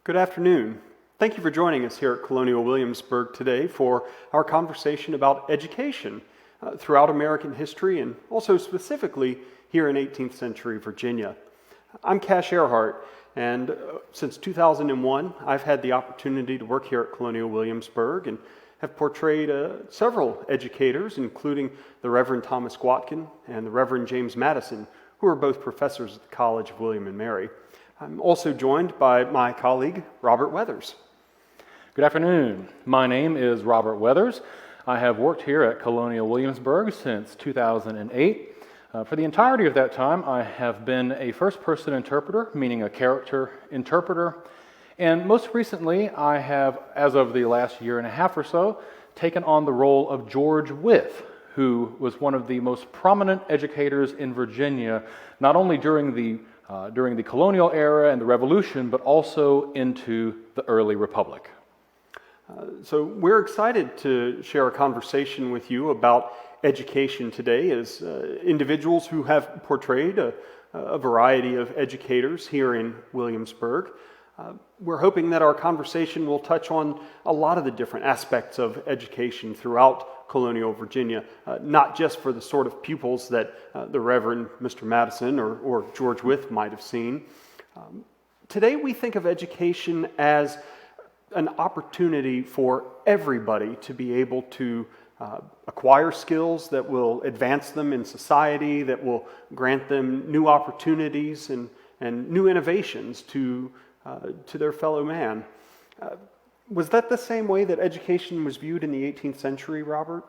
Good afternoon. Thank you for joining us here at Colonial Williamsburg today for our conversation about education throughout American history and also specifically here in 18th century Virginia. I'm Cash Earhart, and since 2001 I've had the opportunity to work here at Colonial Williamsburg and have portrayed several educators, including the Reverend Thomas Watkin and the Reverend James Madison, who are both professors at the College of William and Mary. I'm also joined by my colleague, Robert Weathers. Good afternoon. My name is Robert Weathers. I have worked here at Colonial Williamsburg since 2008. For the entirety of that time, I have been a first-person interpreter, meaning a character interpreter. And most recently, I have, as of the last year and a half or so, taken on the role of George Wythe, who was one of the most prominent educators in Virginia, not only during the colonial era and the Revolution, but also into the early Republic. So we're excited to share a conversation with you about education today as individuals who have portrayed a variety of educators here in Williamsburg. We're hoping that our conversation will touch on a lot of the different aspects of education throughout colonial Virginia, not just for the sort of pupils that the Reverend Mr. Madison or George Wythe might have seen. Today we think of education as an opportunity for everybody to be able to acquire skills that will advance them in society, that will grant them new opportunities and new innovations to their fellow man. Was that the same way that education was viewed in the 18th century, Robert?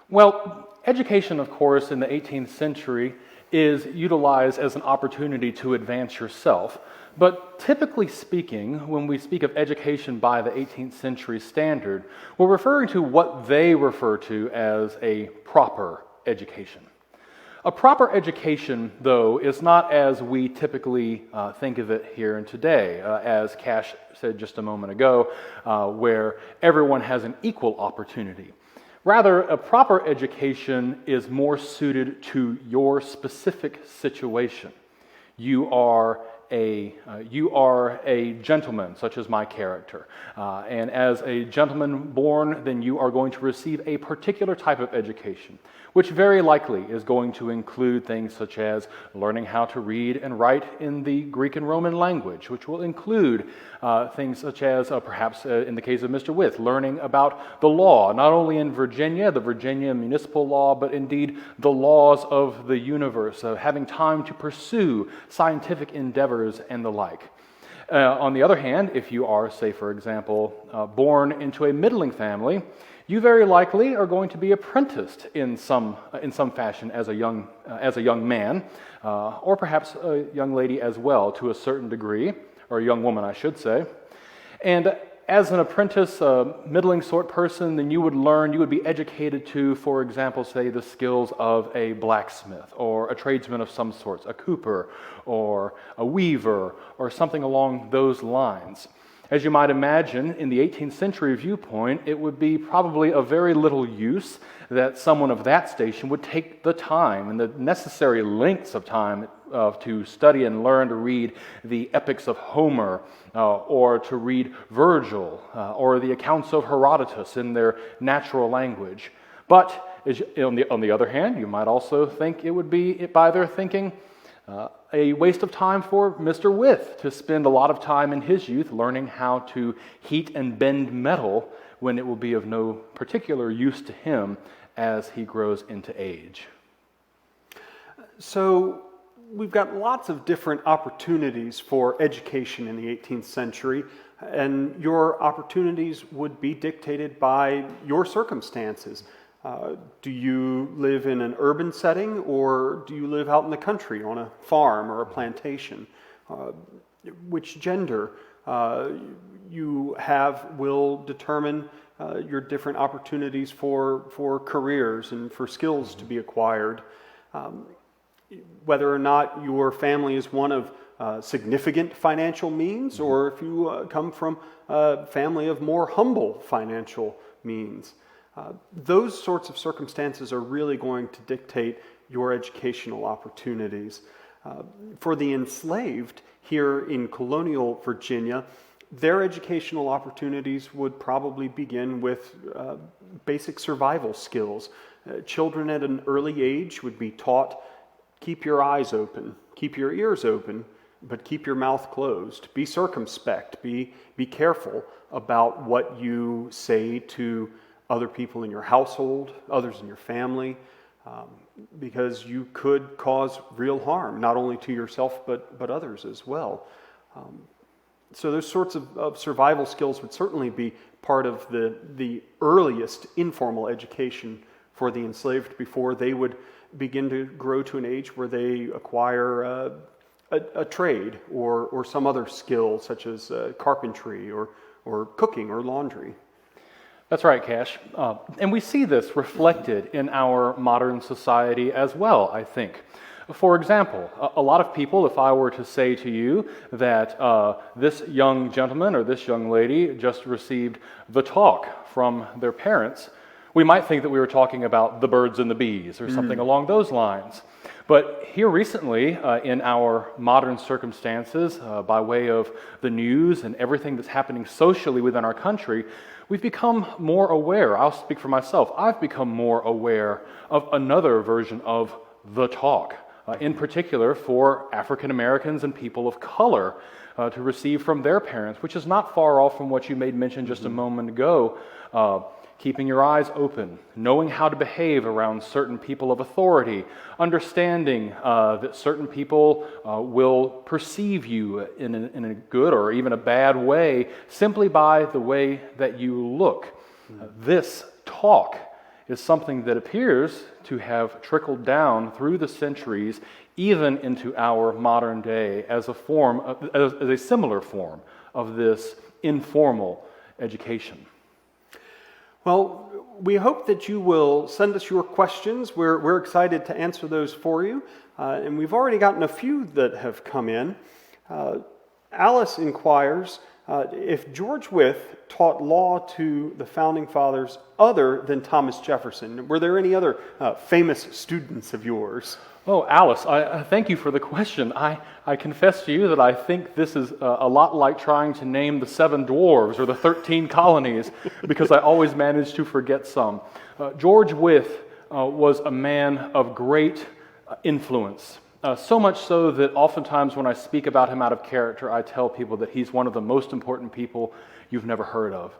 Well, education, of course, in the 18th century is utilized as an opportunity to advance yourself. But typically speaking, when we speak of education by the 18th century standard, we're referring to what they refer to as a proper education. A proper education, though, is not as we typically think of it here and today, as Cash said just a moment ago, where everyone has an equal opportunity. Rather, a proper education is more suited to your specific situation. You are a gentleman, such as my character. And as a gentleman born, then you are going to receive a particular type of education, which very likely is going to include things such as learning how to read and write in the Greek and Roman language, which will include things such as, perhaps in the case of Mr. Wythe, learning about the law, not only in Virginia, the Virginia municipal law, but indeed the laws of the universe, having time to pursue scientific endeavors and the like. On the other hand, if you are, say for example, born into a middling family, you very likely are going to be apprenticed in some fashion as a young man, or perhaps a young lady as well to a certain degree, or a young woman, I should say. And as an apprentice, middling sort person, then you would be educated to, for example, say the skills of a blacksmith or a tradesman of some sorts, a cooper or a weaver or something along those lines. As you might imagine, in the 18th century viewpoint, it would be probably of very little use that someone of that station would take the time and the necessary lengths of time to study and learn to read the epics of Homer or to read Virgil or the accounts of Herodotus in their natural language. But on the other hand, you might also think it would be, by their thinking, a waste of time for Mr. Wythe to spend a lot of time in his youth learning how to heat and bend metal when it will be of no particular use to him as he grows into age. So we've got lots of different opportunities for education in the 18th century, and your opportunities would be dictated by your circumstances. Do you live in an urban setting, or do you live out in the country on a farm or a plantation? Which gender you have will determine your different opportunities for careers and for skills to be acquired. Whether or not your family is one of significant financial means, or if you come from a family of more humble financial means. Those sorts of circumstances are really going to dictate your educational opportunities. For the enslaved here in colonial Virginia, their educational opportunities would probably begin with basic survival skills. Children at an early age would be taught, keep your eyes open, keep your ears open, but keep your mouth closed. Be circumspect, be careful about what you say to other people in your household, others in your family, because you could cause real harm, not only to yourself, but others as well. So those sorts of survival skills would certainly be part of the earliest informal education for the enslaved before they would begin to grow to an age where they acquire a trade or some other skill, such as carpentry or cooking or laundry. That's right, Cash. And we see this reflected in our modern society as well, I think. For example, a lot of people, if I were to say to you that this young gentleman or this young lady just received the talk from their parents, we might think that we were talking about the birds and the bees or something along those lines. But here recently, in our modern circumstances, by way of the news and everything that's happening socially within our country, we've become more aware. I'll speak for myself. I've become more aware of another version of the talk, in particular for African Americans and people of color to receive from their parents, which is not far off from what you made mention just a moment ago. Keeping your eyes open, knowing how to behave around certain people of authority, understanding that certain people will perceive you in a good or even a bad way simply by the way that you look. This talk is something that appears to have trickled down through the centuries, even into our modern day, as a similar form of this informal education. Well, we hope that you will send us your questions. We're excited to answer those for you. And we've already gotten a few that have come in. Alice inquires if George Wythe taught law to the Founding Fathers other than Thomas Jefferson. Were there any other famous students of yours? Oh, Alice, I thank you for the question. I confess to you that I think this is a lot like trying to name the 7 dwarves or the 13 colonies, because I always manage to forget some. George Wythe was a man of great influence, so much so that oftentimes when I speak about him out of character, I tell people that he's one of the most important people you've never heard of.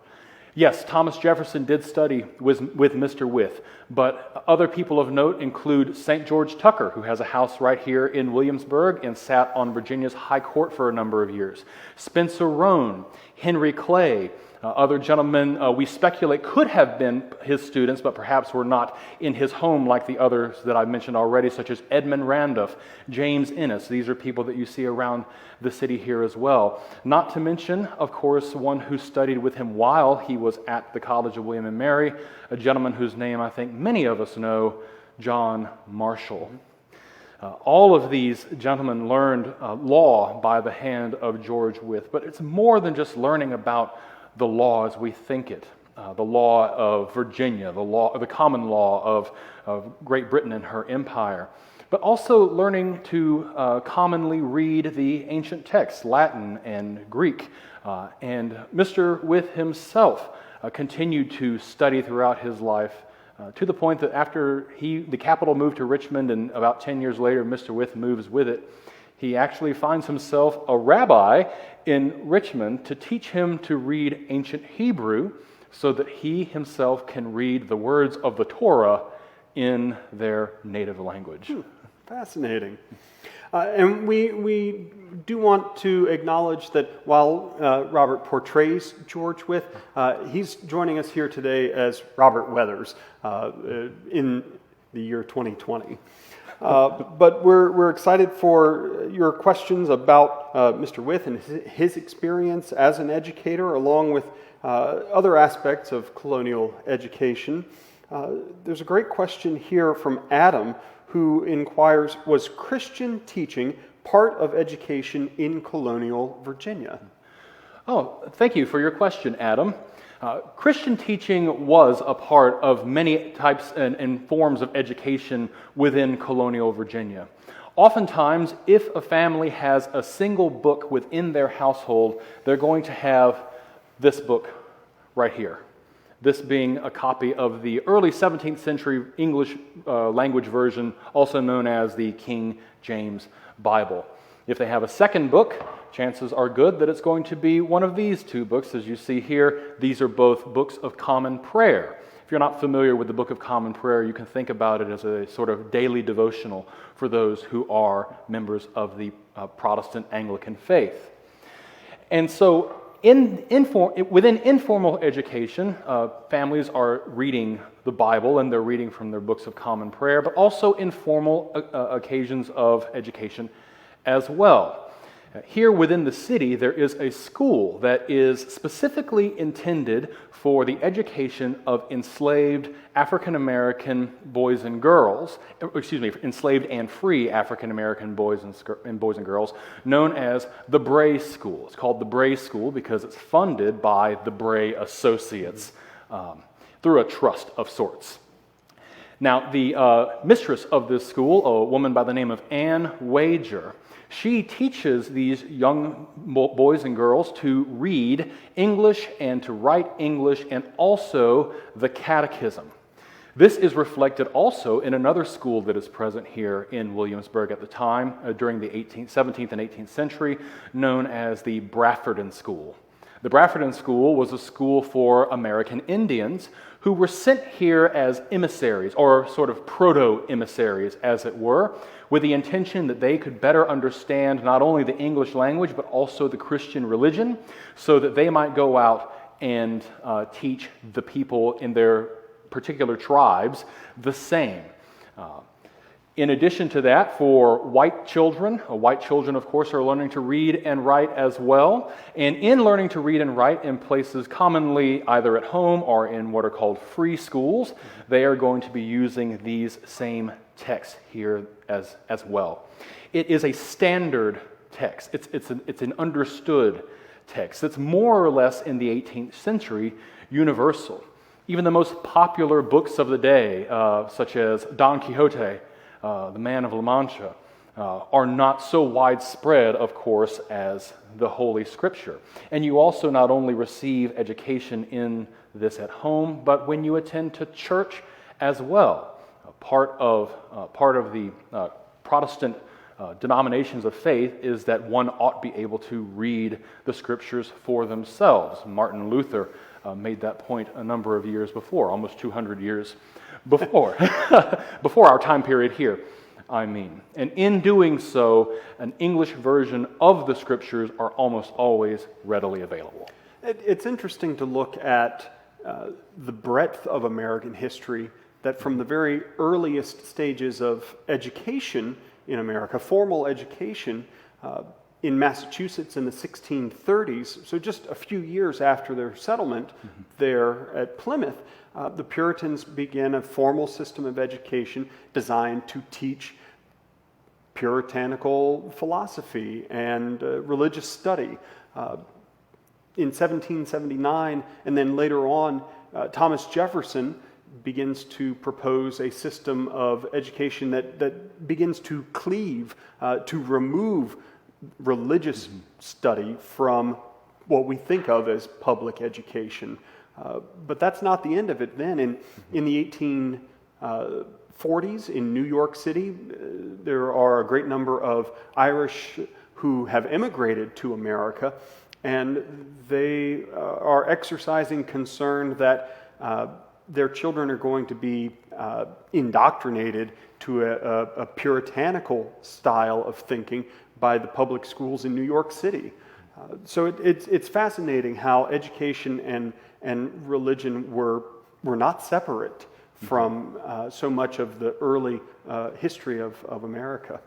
Yes, Thomas Jefferson did study with Mr. Wythe, but other people of note include St. George Tucker, who has a house right here in Williamsburg and sat on Virginia's High Court for a number of years. Spencer Roane, Henry Clay, other gentlemen we speculate could have been his students, but perhaps were not in his home like the others that I mentioned already, such as Edmund Randolph, James Ennis. These are people that you see around the city here as well. Not to mention, of course, one who studied with him while he was at the College of William and Mary, a gentleman whose name I think many of us know, John Marshall. All of these gentlemen learned law by the hand of George Wythe, but it's more than just learning about the law as we think it, the law of Virginia, the common law of Great Britain and her empire, but also learning to commonly read the ancient texts, Latin and Greek. And Mr. Wythe himself continued to study throughout his life to the point that after the capital moved to Richmond and about 10 years later Mr. Wythe moves with it, he actually finds himself a rabbi in Richmond to teach him to read ancient Hebrew so that he himself can read the words of the Torah in their native language. Fascinating. And we do want to acknowledge that while Robert portrays George Wythe, he's joining us here today as Robert Weathers in the year 2020. But we're excited for your questions about Mr. Wythe and his experience as an educator, along with other aspects of colonial education. There's a great question here from Adam, who inquires, was Christian teaching part of education in colonial Virginia? Oh, thank you for your question, Adam. Christian teaching was a part of many types and forms of education within colonial Virginia. Oftentimes, if a family has a single book within their household, they're going to have this book right here. This being a copy of the early 17th century English language version, also known as the King James Bible. If they have a second book, chances are good that it's going to be one of these two books. As you see here, these are both books of common prayer. If you're not familiar with the Book of Common Prayer, you can think about it as a sort of daily devotional for those who are members of the Protestant Anglican faith. And so within informal education, families are reading the Bible and they're reading from their books of common prayer, but also informal occasions of education as well. Here within the city, there is a school that is specifically intended for the education of enslaved African American boys and girls, enslaved and free African American boys and girls, known as the Bray School. It's called the Bray School because it's funded by the Bray Associates through a trust of sorts. Now, the mistress of this school, a woman by the name of Ann Wager, she teaches these young boys and girls to read English and to write English and also the catechism. This is reflected also in another school that is present here in Williamsburg at the time during the 17th and 18th century, known as the Bradfordine School. The Bradfordine School was a school for American Indians who were sent here as emissaries, or sort of proto-emissaries, as it were, with the intention that they could better understand not only the English language, but also the Christian religion, so that they might go out and teach the people in their particular tribes the same. In addition to that, for white children, of course, are learning to read and write as well. And in learning to read and write in places commonly either at home or in what are called free schools, they are going to be using these same texts here as well. It is a standard text. It's an understood text. It's more or less in the 18th century universal. Even the most popular books of the day, such as Don Quixote, the Man of La Mancha, are not so widespread, of course, as the Holy Scripture. And you also not only receive education in this at home, but when you attend to church as well. Part of the Protestant denominations of faith is that one ought to be able to read the Scriptures for themselves. Martin Luther made that point a number of years before, almost 200 years before, before our time period here, I mean. And in doing so, an English version of the Scriptures are almost always readily available. It's interesting to look at the breadth of American history, that from the very earliest stages of education in America, formal education, in Massachusetts in the 1630s, so just a few years after their settlement there at Plymouth, the Puritans began a formal system of education designed to teach puritanical philosophy and religious study. In 1779, and then later on, Thomas Jefferson begins to propose a system of education that begins to cleave, to remove religious study from what we think of as public education. But that's not the end of it then. In the 1840s in New York City, there are a great number of Irish who have immigrated to America, and they are exercising concern that their children are going to be indoctrinated to a puritanical style of thinking by the public schools in New York City. So it's fascinating how education and religion were not separate from so much of the early history of America.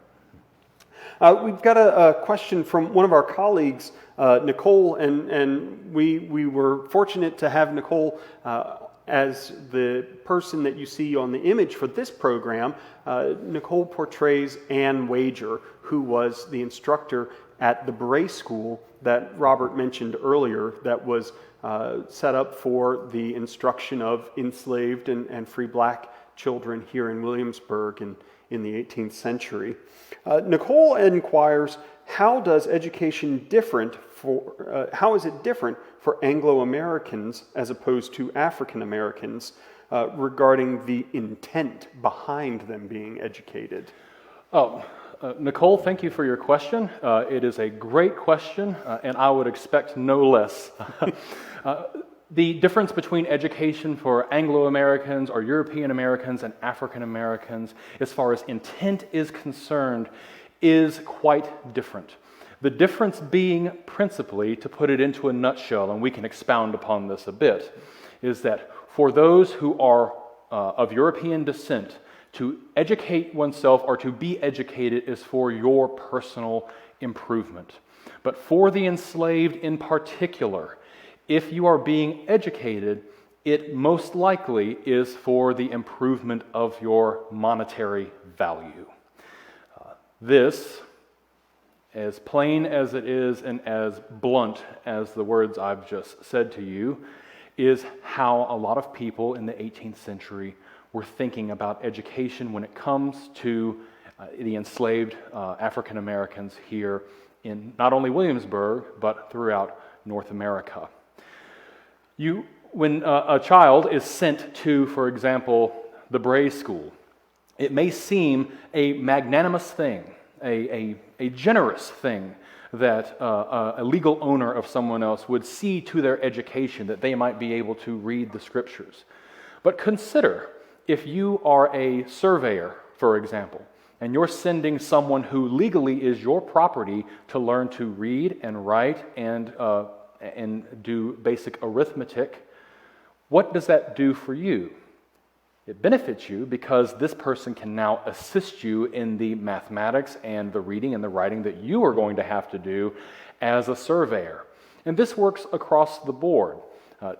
We've got a question from one of our colleagues, Nicole, and we were fortunate to have Nicole as the person that you see on the image for this program. Nicole portrays Ann Wager, who was the instructor at the Bray School that Robert mentioned earlier, that was set up for the instruction of enslaved and free black children here in Williamsburg in the 18th century. Nicole inquires, how is it different for Anglo-Americans as opposed to African Americans regarding the intent behind them being educated? Nicole, thank you for your question. It is a great question, and I would expect no less. The difference between education for Anglo-Americans or European Americans and African Americans, as far as intent is concerned, is quite different. The difference being principally, to put it into a nutshell, and we can expound upon this a bit, is that for those who are of European descent, to educate oneself or to be educated is for your personal improvement. But for the enslaved in particular, if you are being educated, it most likely is for the improvement of your monetary value. This, as plain as it is and as blunt as the words I've just said to you, is how a lot of people in the 18th century were thinking about education when it comes to the enslaved African Americans here in not only Williamsburg, but throughout North America. When a child is sent to, for example, the Bray School, it may seem a magnanimous thing, a generous thing that a legal owner of someone else would see to their education, that they might be able to read the scriptures. But consider, if you are a surveyor, for example, and you're sending someone who legally is your property to learn to read and write and do basic arithmetic, what does that do for you? It benefits you because this person can now assist you in the mathematics and the reading and the writing that you are going to have to do as a surveyor. And this works across the board.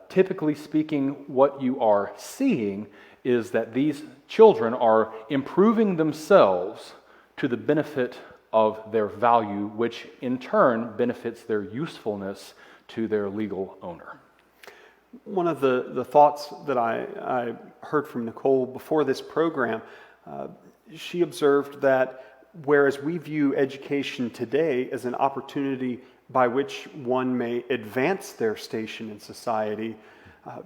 Typically speaking, what you are seeing is that these children are improving themselves to the benefit of their value, which in turn benefits their usefulness to their legal owner. One of the thoughts that I heard from Nicole before this program, she observed that whereas we view education today as an opportunity by which one may advance their station in society,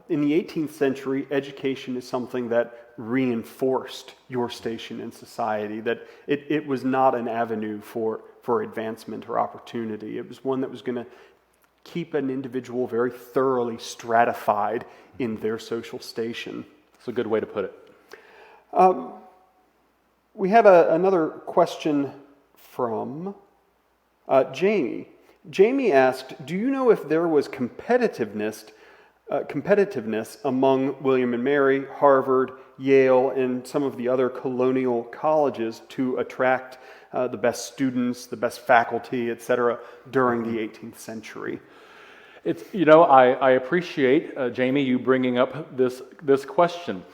in the 18th century, education is something that reinforced your station in society, that it was not an avenue for advancement or opportunity. It was one that was going to keep an individual very thoroughly stratified in their social station. That's a good way to put it. We have another question from Jamie. Jamie asked, do you know if there was competitiveness among William and Mary, Harvard, Yale, and some of the other colonial colleges to attract the best students, the best faculty, etc., during the 18th century? I appreciate, Jamie, you bringing up this question.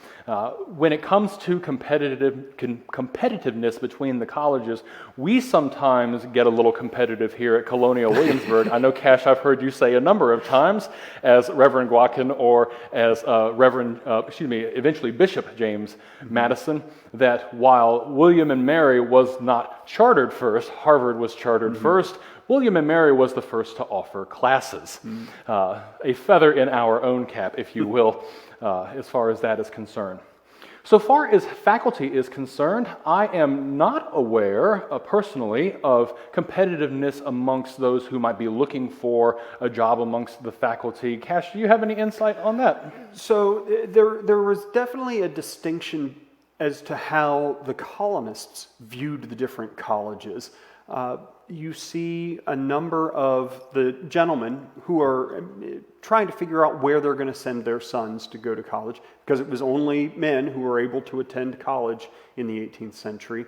When it comes to competitiveness between the colleges, we sometimes get a little competitive here at Colonial Williamsburg. I know, Cash, I've heard you say a number of times, as Reverend Guakin or as eventually Bishop James Madison, that while William and Mary was not chartered first, Harvard was chartered first. William and Mary was the first to offer classes. A feather in our own cap, if you will, as far as that is concerned. So far as faculty is concerned, I am not aware personally of competitiveness amongst those who might be looking for a job amongst the faculty. Cash, do you have any insight on that? So there was definitely a distinction as to how the colonists viewed the different colleges. You see a number of the gentlemen who are trying to figure out where they're going to send their sons to go to college, because it was only men who were able to attend college in the 18th century.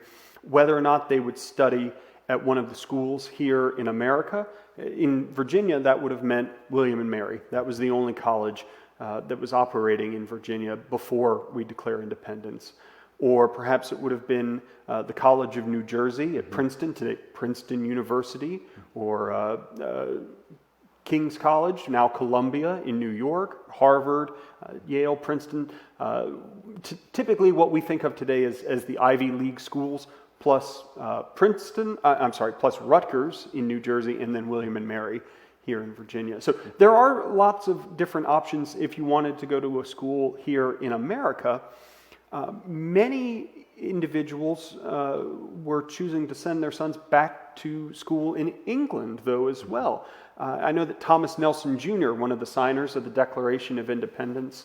Whether or not they would study at one of the schools here in America. In Virginia, that would have meant William and Mary. That was the only college that was operating in Virginia before we declare independence. Or perhaps it would have been the College of New Jersey at Princeton, today Princeton University, or King's College, now Columbia in New York, Harvard, Yale, Princeton. typically what we think of today as the Ivy League schools, plus plus Rutgers in New Jersey, and then William and Mary here in Virginia. So there are lots of different options if you wanted to go to a school here in America. Many individuals were choosing to send their sons back to school in England, though, as well. I know that Thomas Nelson Jr., one of the signers of the Declaration of Independence,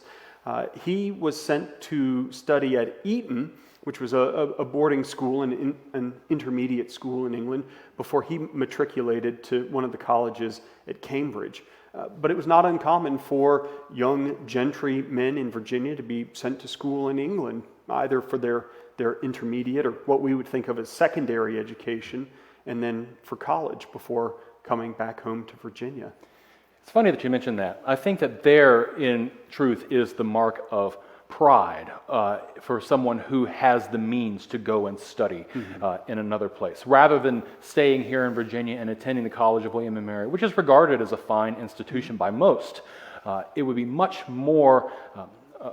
he was sent to study at Eton, which was a boarding school and an intermediate school in England, before he matriculated to one of the colleges at Cambridge. But it was not uncommon for young gentry men in Virginia to be sent to school in England, either for their intermediate, or what we would think of as secondary education, and then for college before coming back home to Virginia. It's funny that you mentioned that. I think that there, in truth, is the mark of pride for someone who has the means to go and study in another place, rather than staying here in Virginia and attending the College of William and Mary, which is regarded as a fine institution by most. It would be much more.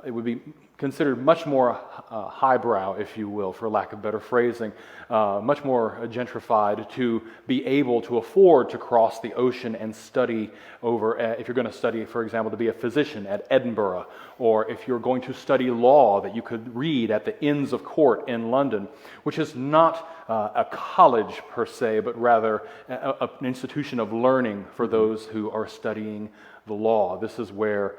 It would be considered much more highbrow, if you will, for lack of better phrasing, much more gentrified to be able to afford to cross the ocean and study over, if you're going to study, for example, to be a physician at Edinburgh, or if you're going to study law that you could read at the Inns of Court in London, which is not a college per se, but rather an institution of learning for those who are studying the law. This is where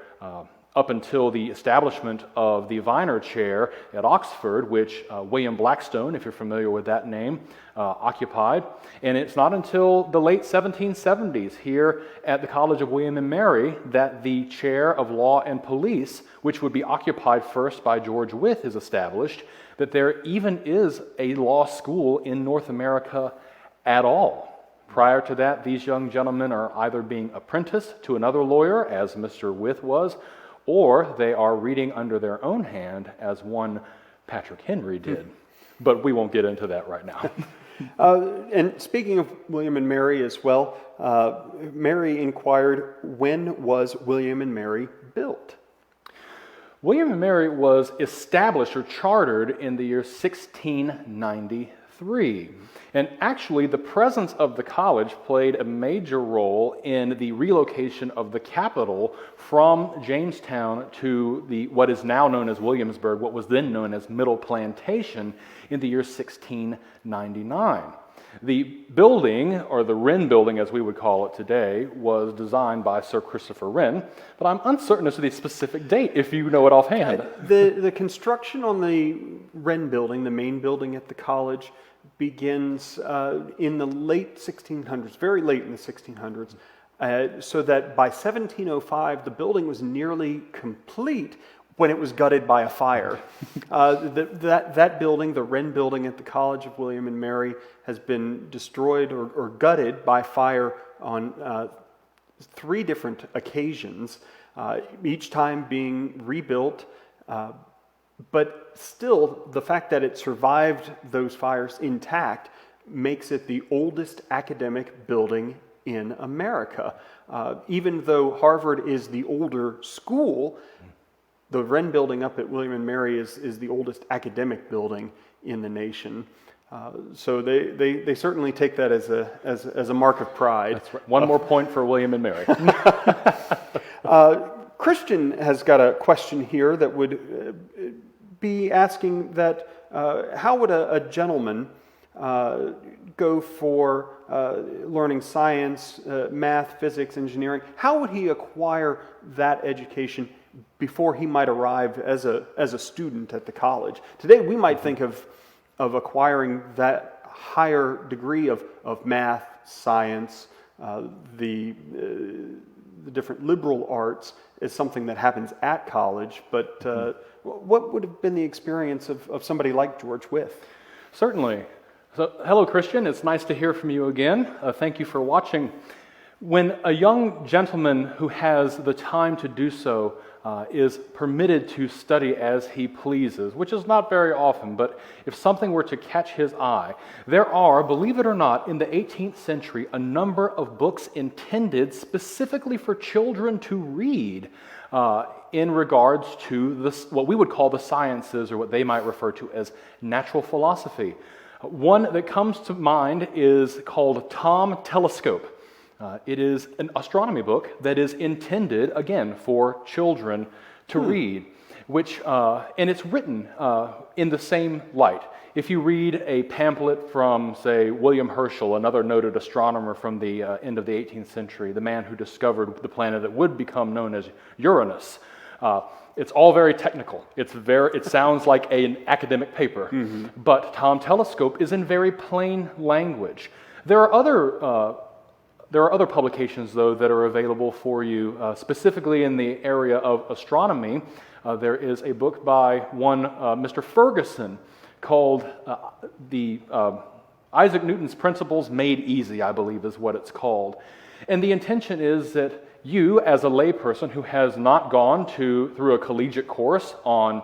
up until the establishment of the Viner Chair at Oxford, which William Blackstone, if you're familiar with that name, occupied. And it's not until the late 1770s here at the College of William and Mary that the Chair of Law and Police, which would be occupied first by George Wythe, is established, that there even is a law school in North America at all. Prior to that, these young gentlemen are either being apprenticed to another lawyer, as Mr. Wythe was, or they are reading under their own hand, as one Patrick Henry did. But we won't get into that right now. And speaking of William and Mary as well, Mary inquired, when was William and Mary built? William and Mary was established or chartered in the year 1693. And actually, the presence of the college played a major role in the relocation of the capital from Jamestown to what is now known as Williamsburg, what was then known as Middle Plantation, in the year 1699. The building, or the Ren Building as we would call it today, was designed by Sir Christopher Wren, but I'm uncertain as to the specific date, if you know it offhand. The construction on the Ren Building, the main building at the college, begins in the late 1600s, very late in the 1600s, so that by 1705 the building was nearly complete when it was gutted by a fire. That building, the Ren Building at the College of William and Mary, has been destroyed or gutted by fire on 3 different occasions, each time being rebuilt. But still, the fact that it survived those fires intact makes it the oldest academic building in America. Even though Harvard is the older school, the Ren Building up at William and Mary is the oldest academic building in the nation. So they certainly take that as a mark of pride. That's right. One more point for William and Mary. Christian has got a question here that would be asking that how would a gentleman go for learning science, math, physics, engineering? How would he acquire that education before he might arrive as a student at the college? Today we might think of acquiring that higher degree of math, science, the different liberal arts is something that happens at college, but what would have been the experience of somebody like George Wythe? Certainly. So, hello, Christian. It's nice to hear from you again. Thank you for watching. When a young gentleman who has the time to do so is permitted to study as he pleases, which is not very often, but if something were to catch his eye, there are, believe it or not, in the 18th century, a number of books intended specifically for children to read in regards to what we would call the sciences, or what they might refer to as natural philosophy. One that comes to mind is called Tom Telescope. It is an astronomy book that is intended, again, for children to read, and it's written in the same light. If you read a pamphlet from, say, William Herschel, another noted astronomer from the end of the 18th century, the man who discovered the planet that would become known as Uranus, it's all very technical. It sounds like an academic paper, but Tom Telescope is in very plain language. There are other publications, though, that are available for you, specifically in the area of astronomy. There is a book by one Mr. Ferguson called Isaac Newton's Principles Made Easy, I believe is what it's called. And the intention is that you, as a layperson who has not gone through a collegiate course on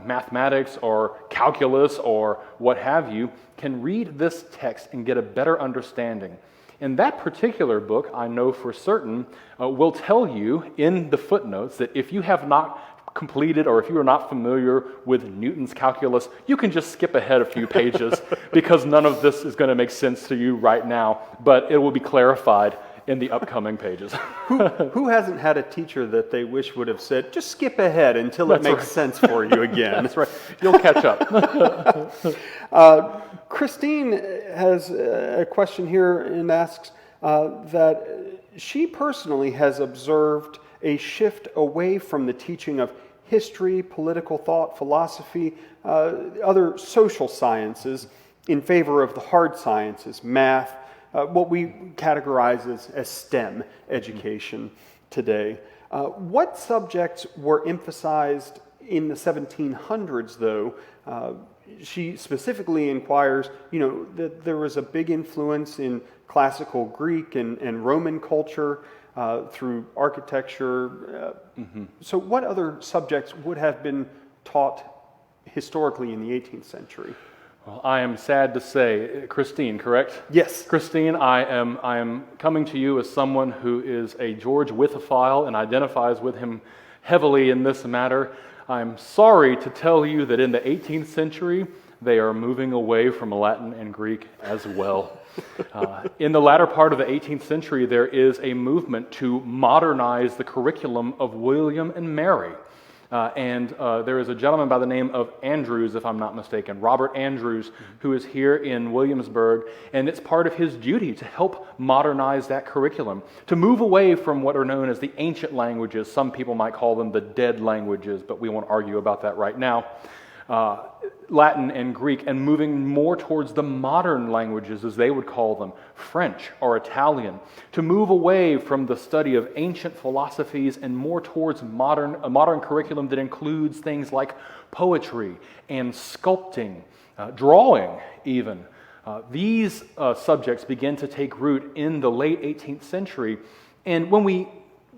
mathematics or calculus or what have you, can read this text and get a better understanding. And that particular book, I know for certain, will tell you in the footnotes that if you have not completed or if you are not familiar with Newton's calculus, you can just skip ahead a few pages because none of this is going to make sense to you right now, but it will be clarified in the upcoming pages. Who hasn't had a teacher that they wish would have said, just skip ahead until it makes sense for you again? That's right. You'll catch up. Christine has a question here and asks that she personally has observed a shift away from the teaching of history, political thought, philosophy, other social sciences in favor of the hard sciences, math, what we categorize as STEM education today. What subjects were emphasized in the 1700s, though? She specifically inquires, that there was a big influence in classical Greek and Roman culture through architecture. So what other subjects would have been taught historically in the 18th century? Well, I am sad to say, Christine, correct? Yes. Christine, I am coming to you as someone who is a George Wythophile and identifies with him heavily in this matter. I'm sorry to tell you that in the 18th century, they are moving away from Latin and Greek as well. In the latter part of the 18th century, there is a movement to modernize the curriculum of William and Mary. And there is a gentleman by the name of Andrews, if I'm not mistaken, Robert Andrews, who is here in Williamsburg, and it's part of his duty to help modernize that curriculum, to move away from what are known as the ancient languages. Some people might call them the dead languages, but we won't argue about that right now. Latin and Greek, and moving more towards the modern languages, as they would call them, French or Italian, to move away from the study of ancient philosophies and more towards a modern curriculum that includes things like poetry and sculpting, drawing even. These subjects begin to take root in the late 18th century, and when we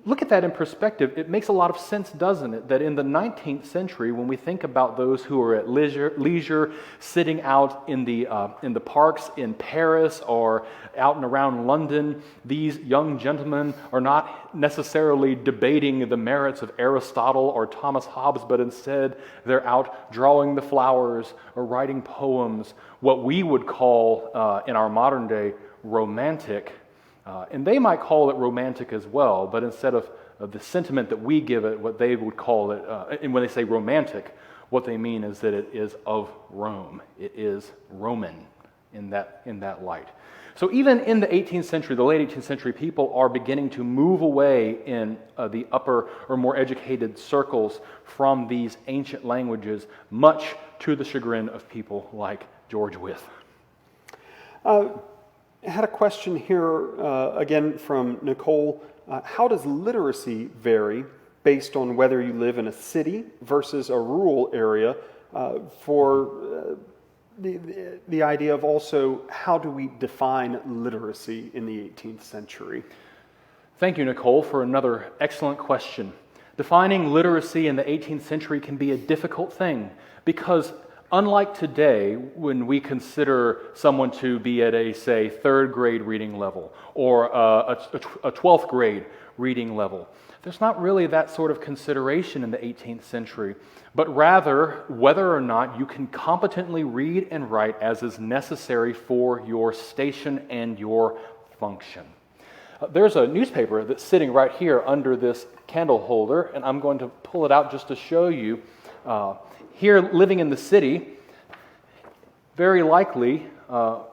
look at that in perspective, it makes a lot of sense, doesn't it, that in the 19th century, when we think about those who are at leisure sitting out in the parks in Paris or out and around London, these young gentlemen are not necessarily debating the merits of Aristotle or Thomas Hobbes, but instead they're out drawing the flowers or writing poems, what we would call in our modern day romantic. And they might call it romantic as well, but instead of the sentiment that we give it, what they would call it, and when they say romantic, what they mean is that it is of Rome. It is Roman in that light. So even in the 18th century, the late 18th century, people are beginning to move away in the upper or more educated circles from these ancient languages, much to the chagrin of people like George Wythe. I had a question here, again from Nicole. How does literacy vary based on whether you live in a city versus a rural area for the idea of also how do we define literacy in the 18th century? Thank you, Nicole, for another excellent question. Defining literacy in the 18th century can be a difficult thing because unlike today, when we consider someone to be at a, say, third grade reading level or a 12th grade reading level, there's not really that sort of consideration in the 18th century, but rather whether or not you can competently read and write as is necessary for your station and your function. There's a newspaper that's sitting right here under this candle holder, and I'm going to pull it out just to show you. Here, living in the city, very likely, no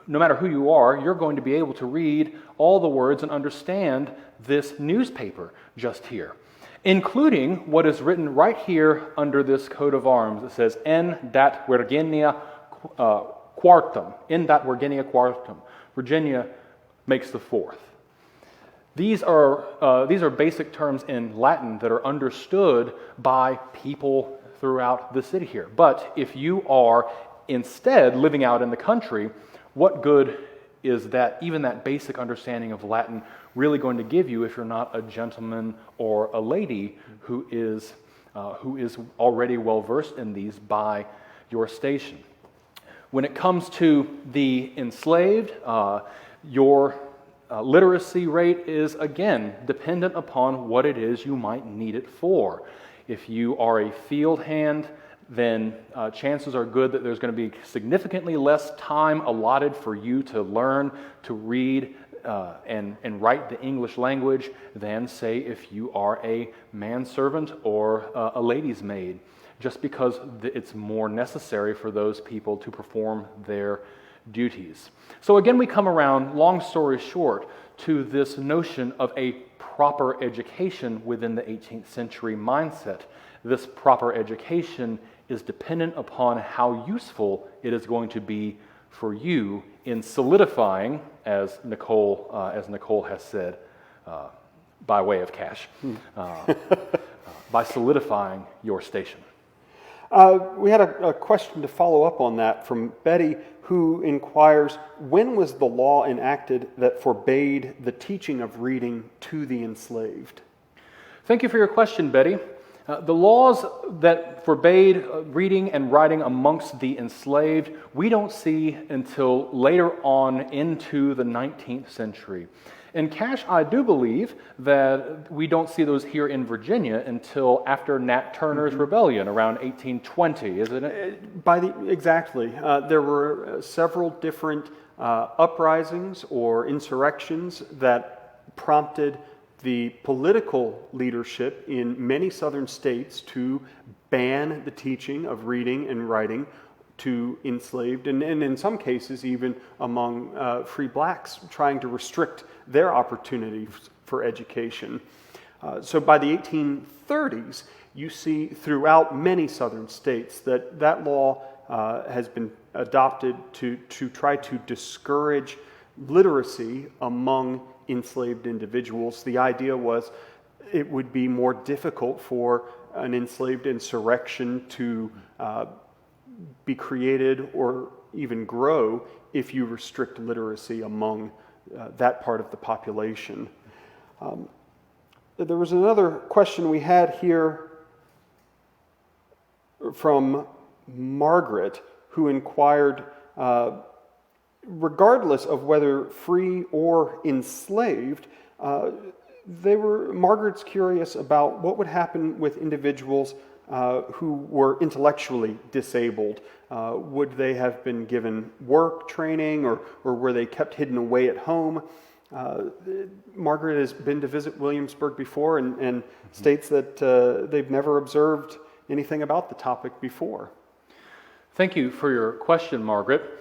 matter who you are, you're going to be able to read all the words and understand this newspaper just here, including what is written right here under this coat of arms. It says, En dat Virginia quartum. En dat Virginia quartum. Virginia makes the fourth. These are basic terms in Latin that are understood by people throughout the city here. But if you are instead living out in the country, what good is that, even that basic understanding of Latin, really going to give you if you're not a gentleman or a lady who is already well versed in these by your station? When it comes to the enslaved, your literacy rate is, again, dependent upon what it is you might need it for. If you are a field hand, then chances are good that there's going to be significantly less time allotted for you to learn to read and write the English language than, say, if you are a manservant or a lady's maid, just because it's more necessary for those people to perform their duties. So again, we come around, long story short, to this notion of a proper education within the 18th century mindset. This proper education is dependent upon how useful it is going to be for you in solidifying, as Nicole has said, by way of cash, by solidifying your station. We had a question to follow up on that from Betty, who inquires, when was the law enacted that forbade the teaching of reading to the enslaved? Thank you for your question, Betty. The laws that forbade reading and writing amongst the enslaved, we don't see until later on into the 19th century. In Cash, I do believe that we don't see those here in Virginia until after Nat Turner's rebellion around 1820, isn't it? Exactly. There were several different uprisings or insurrections that prompted the political leadership in many southern states to ban the teaching of reading and writing to enslaved, and in some cases even among free blacks, trying to restrict their opportunities for education. So by the 1830s, you see throughout many southern states that law has been adopted to try to discourage literacy among enslaved individuals. The idea was it would be more difficult for an enslaved insurrection to be created or even grow if you restrict literacy among that part of the population. There was another question we had here from Margaret, who inquired, regardless of whether free or enslaved, Margaret's curious about what would happen with individuals who were intellectually disabled. Would they have been given work training, or were they kept hidden away at home? Margaret has been to visit Williamsburg before and states that they've never observed anything about the topic before. Thank you for your question, Margaret.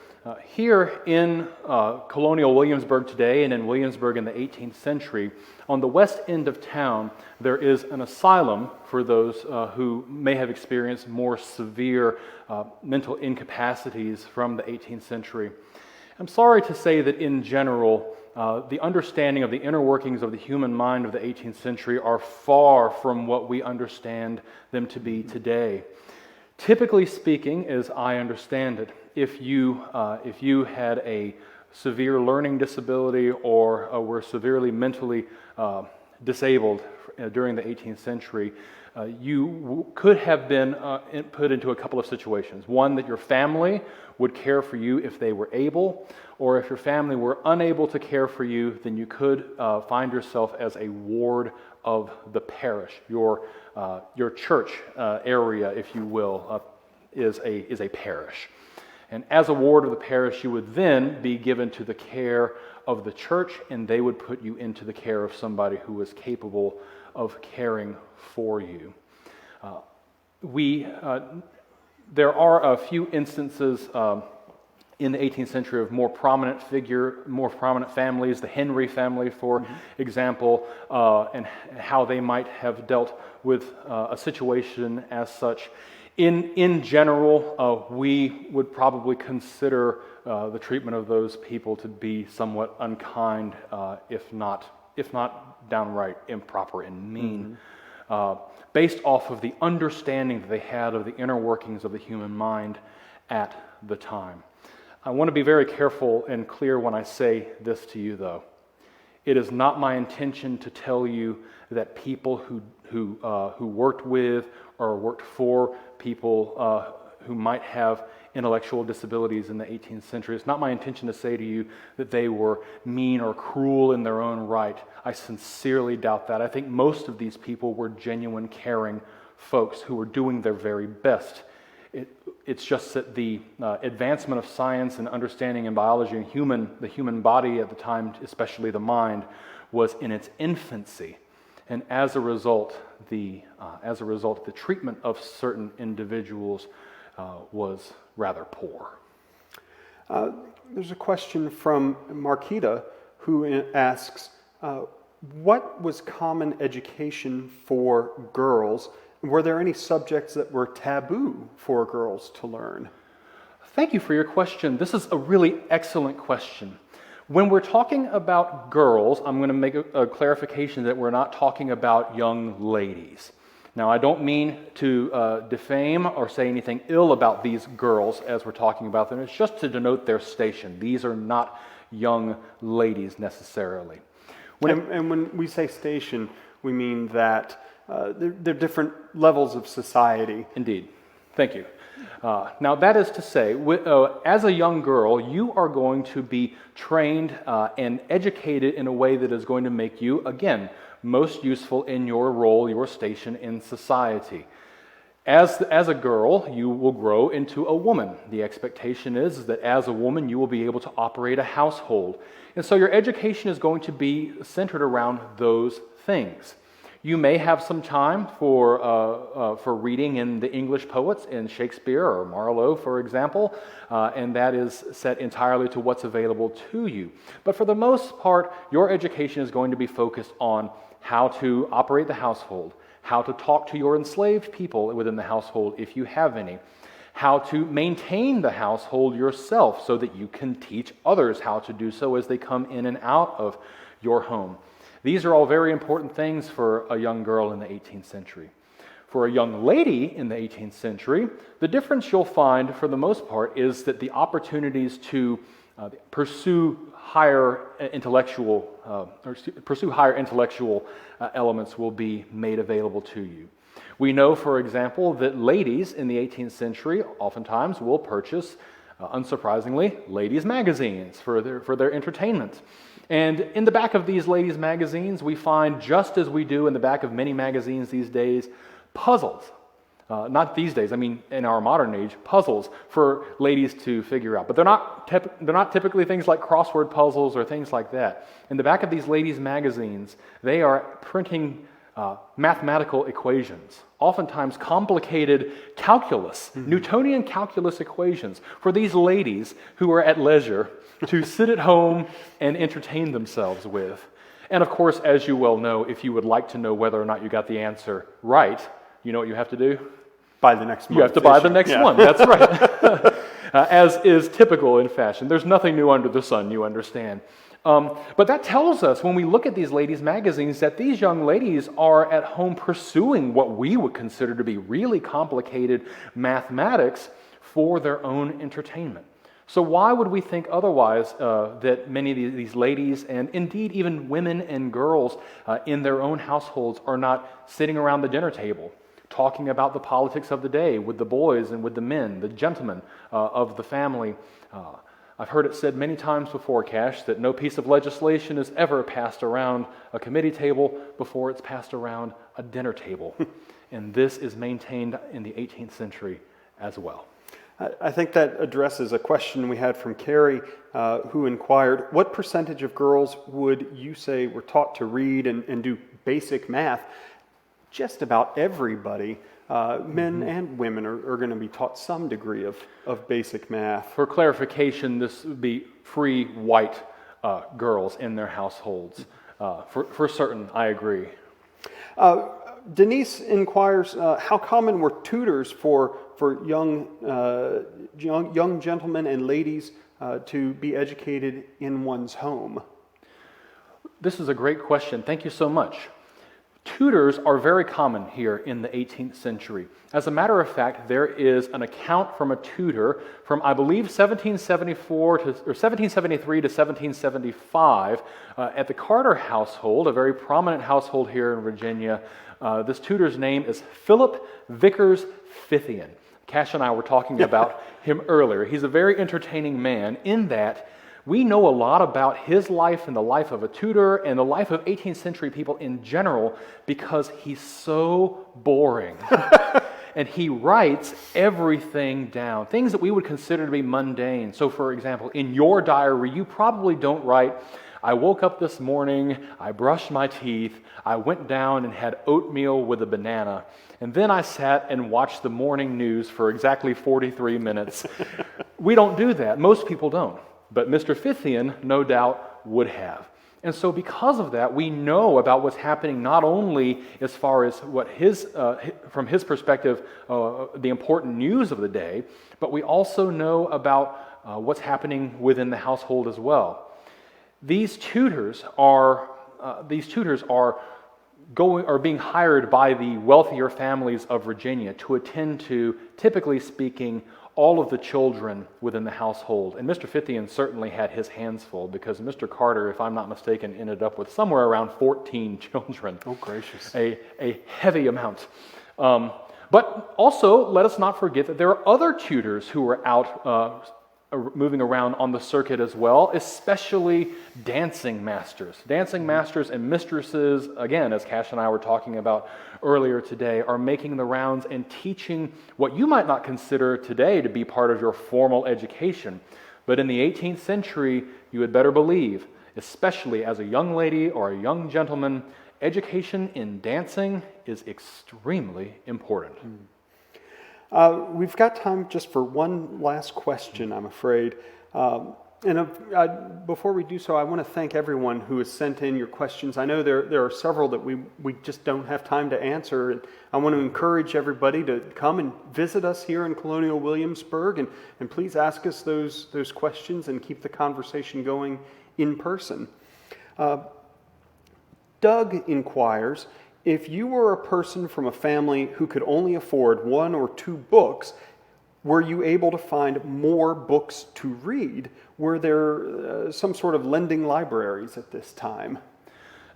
Here in Colonial Williamsburg today, and in Williamsburg in the 18th century, on the west end of town, there is an asylum for those who may have experienced more severe mental incapacities from the 18th century. I'm sorry to say that in general, the understanding of the inner workings of the human mind of the 18th century are far from what we understand them to be today. Typically speaking, as I understand it, if you had a severe learning disability or were severely mentally disabled during the 18th century, you could have been put into a couple of situations. One, that your family would care for you if they were able, or if your family were unable to care for you, then you could find yourself as a ward of the parish. Your church area, if you will, is a parish. And as a ward of the parish, you would then be given to the care of the church, and they would put you into the care of somebody who was capable of caring for you. There are a few instances in the 18th century of more prominent families, the Henry family, for example, and how they might have dealt with a situation as such. In general, we would probably consider the treatment of those people to be somewhat unkind, if not downright improper and mean, based off of the understanding that they had of the inner workings of the human mind at the time. I want to be very careful and clear when I say this to you, though. It is not my intention to tell you that people who worked with or worked for people who might have intellectual disabilities in the 18th century. It's not my intention to say to you that they were mean or cruel in their own right. I sincerely doubt that. I think most of these people were genuine, caring folks who were doing their very best. It's just that the advancement of science and understanding in biology and the human body at the time, especially the mind, was in its infancy. And as a result, the treatment of certain individuals was rather poor. There's a question from Marquita who asks, what was common education for girls? Were there any subjects that were taboo for girls to learn? Thank you for your question. This is a really excellent question. When we're talking about girls, I'm going to make a clarification that we're not talking about young ladies. Now, I don't mean to defame or say anything ill about these girls as we're talking about them. It's just to denote their station. These are not young ladies necessarily. When we say station, we mean that they're different levels of society. Indeed. Thank you. Now, that is to say, as a young girl, you are going to be trained and educated in a way that is going to make you, again, most useful in your role, your station in society. As a girl, you will grow into a woman. The expectation is that as a woman, you will be able to operate a household. And so your education is going to be centered around those things. You may have some time for reading in the English poets, in Shakespeare or Marlowe, for example, and that is set entirely to what's available to you. But for the most part, your education is going to be focused on how to operate the household, how to talk to your enslaved people within the household, if you have any, how to maintain the household yourself so that you can teach others how to do so as they come in and out of your home. These are all very important things for a young girl in the 18th century. For a young lady in the 18th century, the difference you'll find for the most part is that the opportunities to pursue higher intellectual elements will be made available to you. We know, for example, that ladies in the 18th century oftentimes will purchase, unsurprisingly, ladies' magazines for their entertainment. And in the back of these ladies' magazines, we find, just as we do in the back of many magazines these days, puzzles. Not these days, I mean in our modern age, puzzles for ladies to figure out. But they're not typically things like crossword puzzles or things like that. In the back of these ladies' magazines, they are printing mathematical equations, oftentimes complicated calculus, Newtonian calculus equations, for these ladies who are at leisure to sit at home and entertain themselves with. And of course, as you well know, if you would like to know whether or not you got the answer right, you know what you have to do? Buy the next one. You have to buy the next one, that's right. As is typical in fashion. There's nothing new under the sun, you understand. But that tells us, when we look at these ladies' magazines, that these young ladies are at home pursuing what we would consider to be really complicated mathematics for their own entertainment. So why would we think otherwise that many of these ladies, and indeed even women and girls in their own households, are not sitting around the dinner table talking about the politics of the day with the boys and with the men, the gentlemen of the family? I've heard it said many times before, Cash, that no piece of legislation is ever passed around a committee table before it's passed around a dinner table. And this is maintained in the 18th century as well. I think that addresses a question we had from Carrie, who inquired, what percentage of girls would you say were taught to read and do basic math? Just about everybody, men and women, are going to be taught some degree of basic math. For clarification, this would be free white girls in their households. For certain, I agree. Denise inquires, how common were tutors for young gentlemen and ladies to be educated in one's home? This is a great question. Thank you so much. Tutors are very common here in the 18th century. As a matter of fact, there is an account from a tutor from, I believe, 1773 to 1775 at the Carter household, a very prominent household here in Virginia. This tutor's name is Philip Vickers Fithian. Cash and I were talking about him earlier. He's a very entertaining man in that we know a lot about his life and the life of a tutor and the life of 18th century people in general because he's so boring. And he writes everything down, things that we would consider to be mundane. So, for example, in your diary, you probably don't write, I woke up this morning, I brushed my teeth, I went down and had oatmeal with a banana, and then I sat and watched the morning news for exactly 43 minutes. We don't do that. Most people don't. But Mr. Fithian, no doubt, would have. And so because of that, we know about what's happening not only as far as what from his perspective, the important news of the day, but we also know about what's happening within the household as well. These tutors are being hired by the wealthier families of Virginia to attend to, typically speaking, all of the children within the household. And Mr. Fithian certainly had his hands full because Mr. Carter, if I'm not mistaken, ended up with somewhere around 14 children. Oh, gracious. A heavy amount. But also, let us not forget that there are other tutors who were out moving around on the circuit as well, especially dancing masters. Dancing masters and mistresses, again, as Cash and I were talking about earlier today, are making the rounds and teaching what you might not consider today to be part of your formal education. But in the 18th century, you had better believe, especially as a young lady or a young gentleman, education in dancing is extremely important. We've got time just for one last question, I'm afraid. Before we do so, I want to thank everyone who has sent in your questions. I know there are several that we just don't have time to answer. And I want to encourage everybody to come and visit us here in Colonial Williamsburg, and please ask us those questions and keep the conversation going in person. Doug inquires, if you were a person from a family who could only afford 1 or 2 books, were you able to find more books to read? Were there some sort of lending libraries at this time?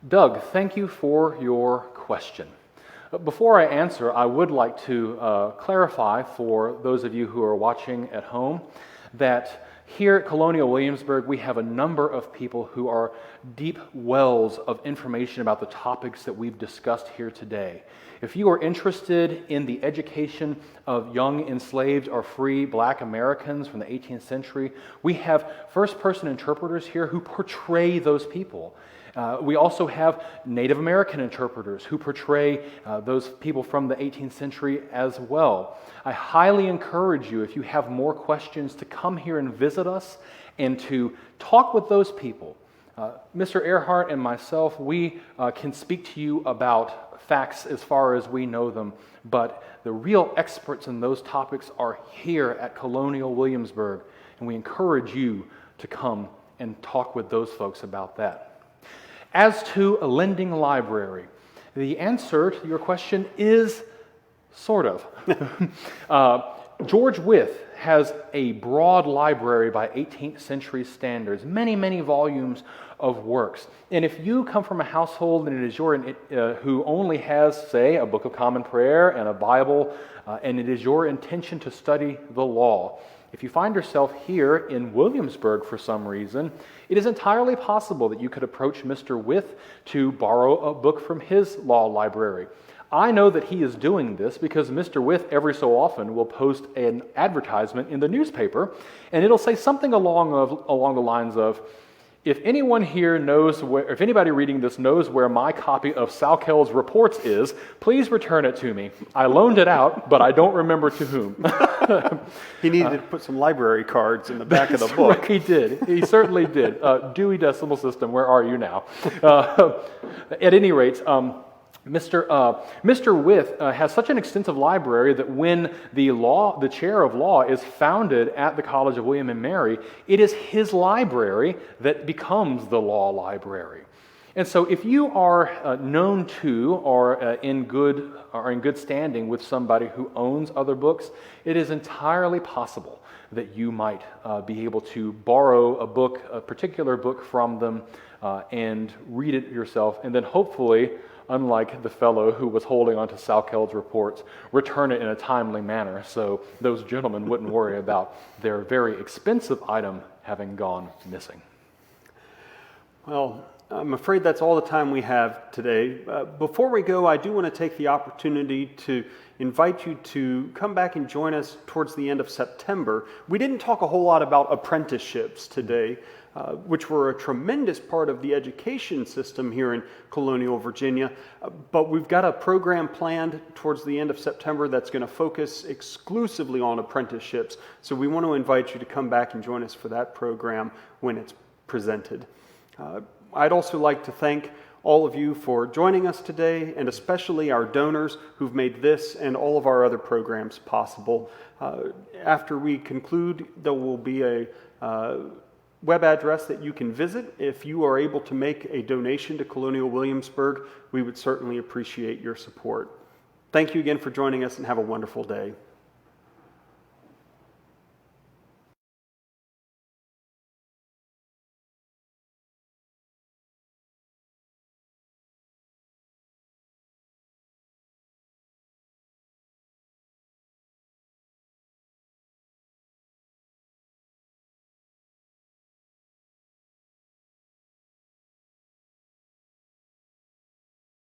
Doug, thank you for your question. Before I answer, I would like to clarify for those of you who are watching at home that here at Colonial Williamsburg, we have a number of people who are deep wells of information about the topics that we've discussed here today. If you are interested in the education of young enslaved or free Black Americans from the 18th century, we have first-person interpreters here who portray those people. We also have Native American interpreters who portray those people from the 18th century as well. I highly encourage you, if you have more questions, to come here and visit us and to talk with those people. Mr. Earhart and myself, we can speak to you about facts as far as we know them, but the real experts in those topics are here at Colonial Williamsburg, and we encourage you to come and talk with those folks about that. As to a lending library, the answer to your question is sort of. George Wythe has a broad library by 18th century standards, many, many volumes of works. And if you come from a household and it is who only has, say, a Book of Common Prayer and a Bible, and it is your intention to study the law, if you find yourself here in Williamsburg for some reason, it is entirely possible that you could approach Mr. With to borrow a book from his law library. I know that he is doing this because Mr. With every so often will post an advertisement in the newspaper, and it'll say something along the lines of, if anyone here knows if anybody reading this knows where my copy of Salkel's reports is, please return it to me. I loaned it out, but I don't remember to whom. He needed to put some library cards in the back of the book. Right, he did. He certainly did. Dewey Decimal System, where are you now? At any rate, Mr. With has such an extensive library that when the chair of law is founded at the College of William and Mary, it is his library that becomes the law library. And so if you are known to or in good standing with somebody who owns other books, it is entirely possible that you might be able to borrow a particular book from them and read it yourself, and then hopefully, unlike the fellow who was holding onto Salkel's reports, return it in a timely manner so those gentlemen wouldn't worry about their very expensive item having gone missing. Well, I'm afraid that's all the time we have today. Before we go, I do want to take the opportunity to invite you to come back and join us towards the end of September. We didn't talk a whole lot about apprenticeships today, which were a tremendous part of the education system here in Colonial, Virginia. But we've got a program planned towards the end of September that's going to focus exclusively on apprenticeships. So we want to invite you to come back and join us for that program when it's presented. I'd also like to thank all of you for joining us today, and especially our donors who've made this and all of our other programs possible. After we conclude, there will be a web address that you can visit. If you are able to make a donation to Colonial Williamsburg, we would certainly appreciate your support. Thank you again for joining us, and have a wonderful day.